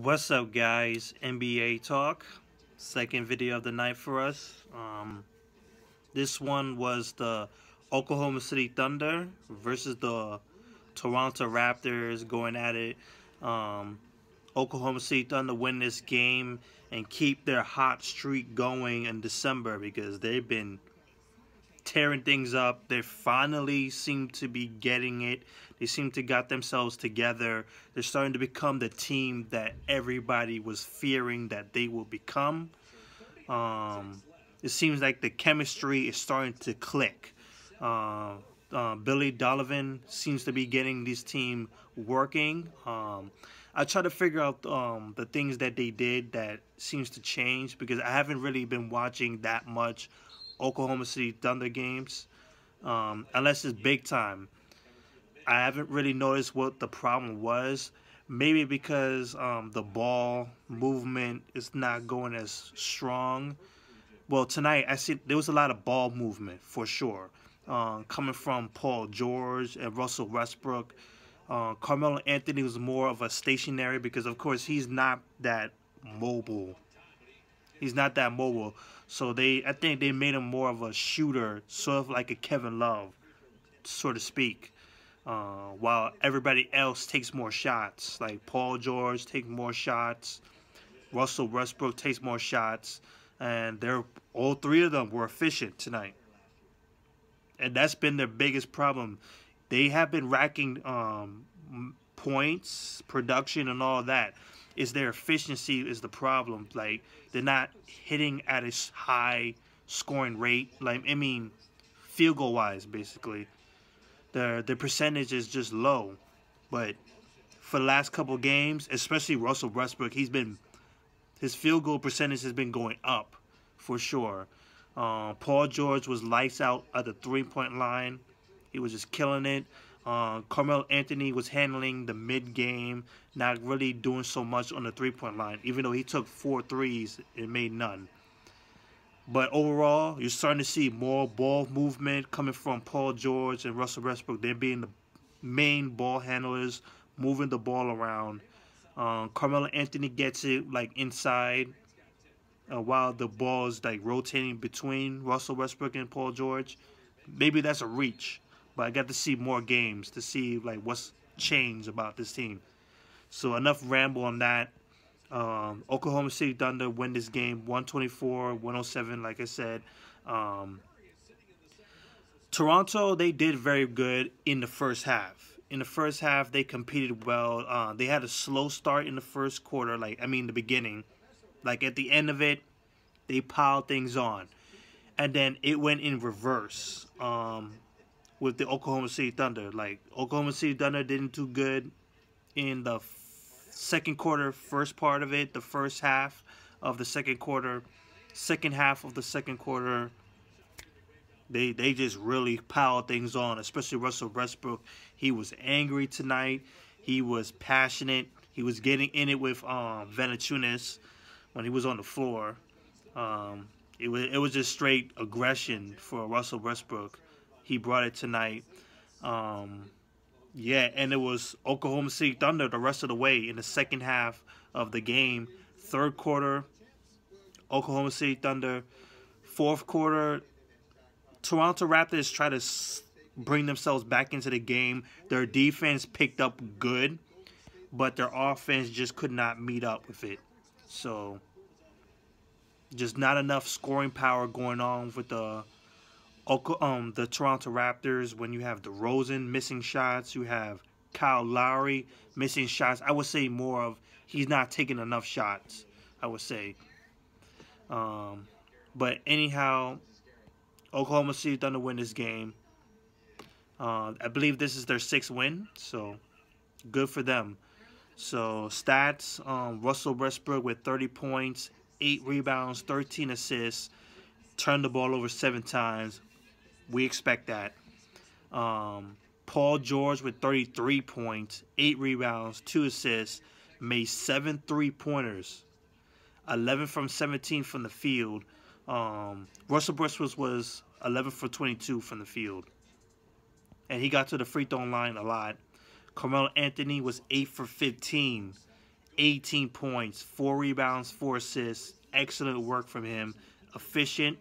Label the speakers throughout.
Speaker 1: What's up, guys? NBA talk. Second video of the night for us. This one was the Oklahoma City Thunder versus the Toronto Raptors going at it. Oklahoma City Thunder win this game and keep their hot streak going in December because they've been tearing things up. They finally seem to be getting it. They seem to got themselves together. They're starting to become the team that everybody was fearing that they will become. It seems like the chemistry is starting to click. Billy Donovan seems to be getting this team working. I try to figure out the things that they did that seems to change because I haven't really been watching that much Oklahoma City Thunder games, unless it's big time. I haven't really noticed what the problem was. Maybe because the ball movement is not going as strong. Well, tonight I see there was a lot of ball movement for sure, coming from Paul George and Russell Westbrook. Carmelo Anthony was more of a stationary because, of course, he's not that mobile. He's not that mobile. So I think they made him more of a shooter, sort of like a Kevin Love, so to speak. While everybody else takes more shots, like Paul George takes more shots, Russell Westbrook takes more shots, and all three of them were efficient tonight. And that's been their biggest problem. They have been racking points, production, and all that. Is their efficiency is the problem. Like, they're not hitting at a high scoring rate. Like, I mean, field goal wise, basically. The percentage is just low. But for the last couple games, especially Russell Westbrook, his field goal percentage has been going up for sure. Paul George was lights out at the 3-point line. He was just killing it. Carmelo Anthony was handling the mid-game, not really doing so much on the 3-point line, even though he took 4 threes and made none. But overall, you're starting to see more ball movement coming from Paul George and Russell Westbrook. They're being the main ball handlers, moving the ball around. Carmelo Anthony gets it like inside, while the ball is like rotating between Russell Westbrook and Paul George. Maybe that's a reach. But I got to see more games to see like what's changed about this team. So enough ramble on that. Oklahoma City Thunder win this game 124-107, like I said. Toronto, they did very good in the first half. In the first half, they competed well. They had a slow start in the first quarter, the beginning. Like at the end of it, they piled things on. And then it went in reverse. With the Oklahoma City Thunder. Like, Oklahoma City Thunder didn't do good in the second quarter, first part of it, the first half of the second quarter. Second half of the second quarter, they just really piled things on, especially Russell Westbrook. He was angry tonight. He was passionate. He was getting in it with Valanciunas when he was on the floor. It was just straight aggression for Russell Westbrook. He brought it tonight. Yeah, and it was Oklahoma City Thunder the rest of the way in the second half of the game. Third quarter, Oklahoma City Thunder. Fourth quarter, Toronto Raptors try to bring themselves back into the game. Their defense picked up good, but their offense just could not meet up with it. So, just not enough scoring power going on with the Toronto Raptors. When you have DeRozan missing shots, you have Kyle Lowry missing shots. I would say more of he's not taking enough shots, I would say. But anyhow, Oklahoma City Thunder win this game. I believe this is their 6th win, so good for them. So stats, Russell Westbrook with 30 points, 8 rebounds, 13 assists, turned the ball over 7 times. We expect that. Paul George with 33 points, 8 rebounds, 2 assists, made 7 3-pointers, 11 from 17 from the field. Russell Westbrook was 11 for 22 from the field. And he got to the free throw line a lot. Carmelo Anthony was 8 for 15, 18 points, 4 rebounds, 4 assists. Excellent work from him. Efficient.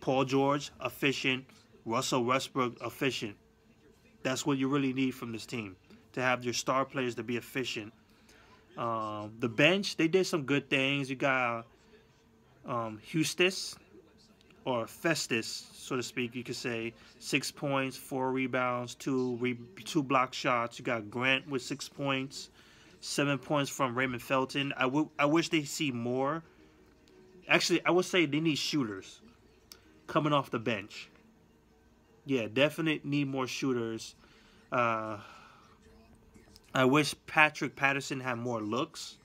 Speaker 1: Paul George, efficient. Russell Westbrook, efficient. That's what you really need from this team, to have your star players to be efficient. The bench, they did some good things. You got Hustis, or Festus, so to speak, you could say. 6 points, 4 rebounds, 2 block shots. You got Grant with 6 points, 7 points from Raymond Felton. I wish they see more. Actually, I would say they need shooters coming off the bench. Yeah, definitely need more shooters. I wish Patrick Patterson had more looks,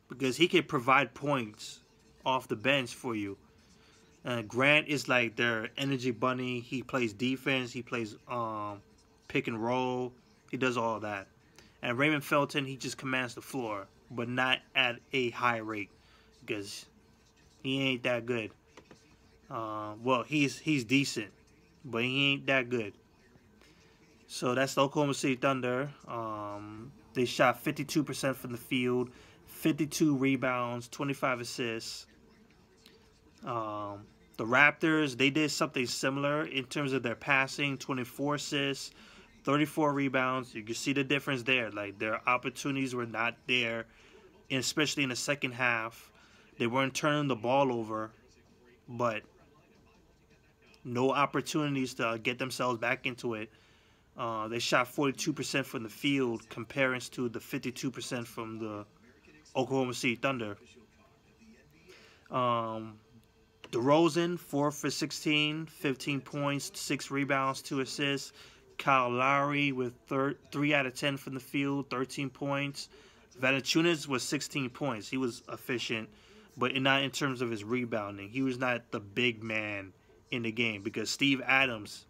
Speaker 1: because he can provide points off the bench for you. Grant is like their energy bunny. He plays defense. He plays pick and roll. He does all that. And Raymond Felton, he just commands the floor, but not at a high rate, because he ain't that good. Well, he's decent, but he ain't that good. So that's the Oklahoma City Thunder. They shot 52% from the field, 52 rebounds, 25 assists. The Raptors, they did something similar in terms of their passing, 24 assists, 34 rebounds. You can see the difference there. Like, their opportunities were not there, and especially in the second half. They weren't turning the ball over, but no opportunities to get themselves back into it. They shot 42% from the field, comparing to the 52% from the Oklahoma City Thunder. DeRozan, 4 for 16, 15 points, 6 rebounds, 2 assists. Kyle Lowry with 3 out of 10 from the field, 13 points. Valanciunas was 16 points. He was efficient, but not in terms of his rebounding. He was not the big man in the game, because Steve Adams,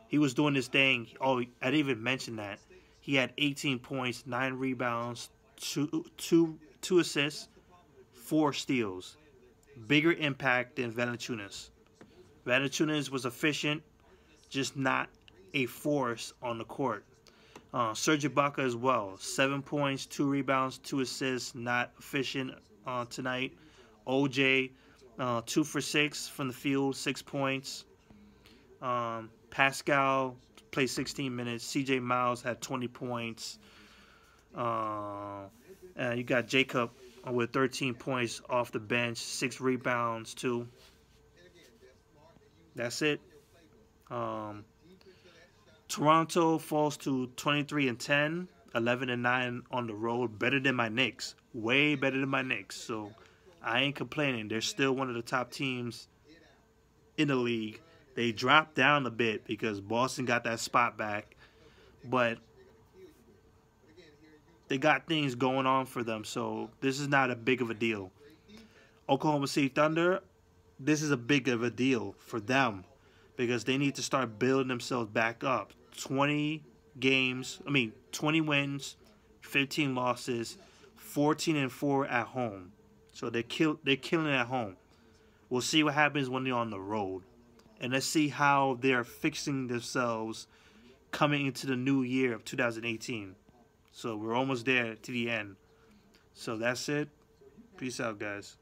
Speaker 1: he was doing this thing. Oh, I didn't even mention that. He had 18 points, 9 rebounds, 2 assists, 4 steals. Bigger impact than Valanciunas. Valanciunas was efficient, just not a force on the court. Serge Ibaka as well. 7 points, 2 rebounds, 2 assists. Not efficient tonight. OJ, 2 for 6 from the field, 6 points. Pascal played 16 minutes. CJ Miles had 20 points. You got Jacob with 13 points off the bench, 6 rebounds too. That's it. Toronto falls to 23-10, 11-9 on the road. Better than my Knicks. Way better than my Knicks. So I ain't complaining. They're still one of the top teams in the league. They dropped down a bit because Boston got that spot back, but they got things going on for them, so this is not a big of a deal. Oklahoma City Thunder, this is a big of a deal for them, because they need to start building themselves back up. 20 wins, 15 losses, 14-4 at home. So they're killing it at home. We'll see what happens when they're on the road. And let's see how they're fixing themselves coming into the new year of 2018. So we're almost there to the end. So that's it. Peace out, guys.